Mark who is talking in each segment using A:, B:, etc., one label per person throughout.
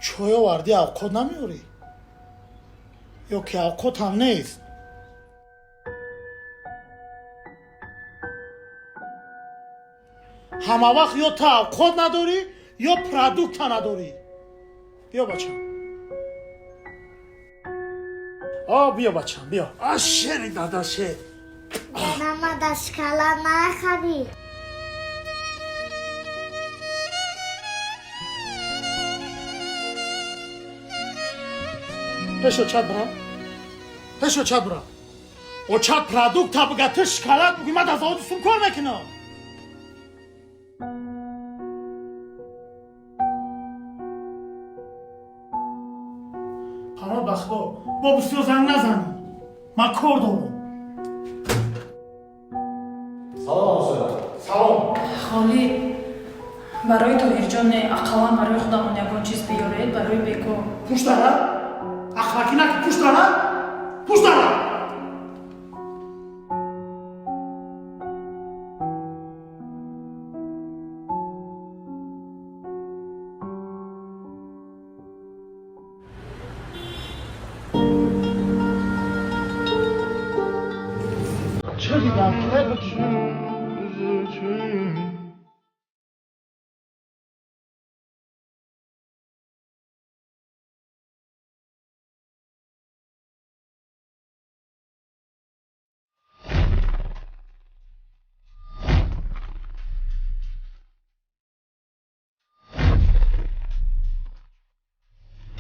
A: چای آوردی اوقات نمیاری یا که اوقات هم نیست. همه وقت یا تا اوقات نداری یا پرودوکت نداری. بیا بچم. بیا بچم بیا. شیری دادا شیر.
B: نما دشکلا نخوابی.
A: پشو چاد برا. پشو چاد برا. او چاد پرودوکت تا بگه شکلات بگی من از آدوسون کار میکنم. قرار بخوا با بسیار زنگ نزنی. من کار دارم. سلام.
C: خالی برای طاهر جان اقلا برای خودمان یگان چیز بیارید برای بیکو.
A: پوش دارد؟ اخلاقی نکن پوش دارد؟ پوش دارد؟ چه دیدم که بکشم؟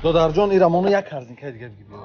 D: دادرجان ایرمانو یک کرزین که دیگه بگی بیا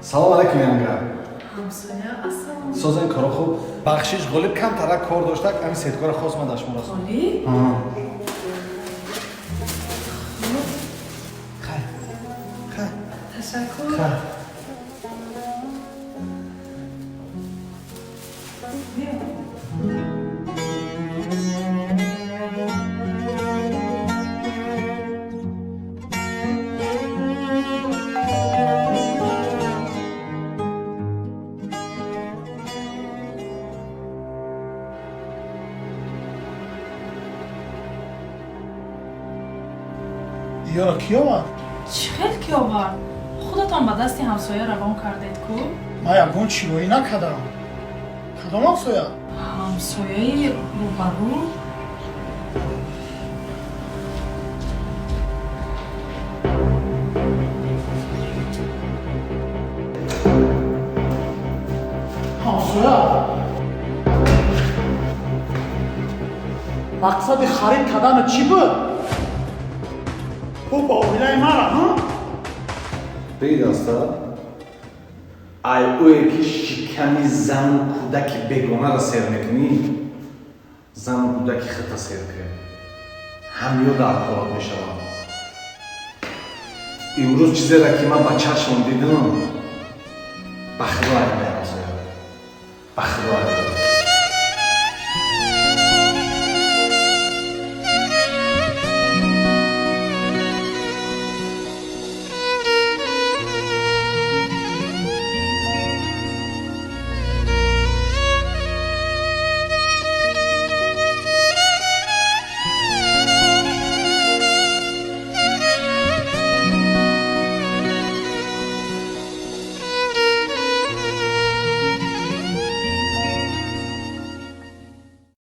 D: سلام علیکم ینگا
C: همسایه اصلا
D: سازن کارو خوب بخشش غالب کم ترک کار داشته همین سیدکار خاص من داشت مراسم
C: خالی
D: خیر
C: تشکر
A: یا کی آورد؟
C: چه کی آورد؟ خودتان به دست همسایه روان کردید کو؟
A: من یکون چیویی نکردم. کدام همسایه؟
C: همسایه روبرو؟
A: همسایه؟ مقصد خرید کردن چی بود؟ او با ویلای مرا ها؟
D: بگید استا ای اوی که شکمی زن و کودک بگانه را سیر میکنی زن و کودک خطا سیر کنی همیو در حالات میشوم امروز چیزی را که من با چشمم دیدم بخواه همسایه بخواه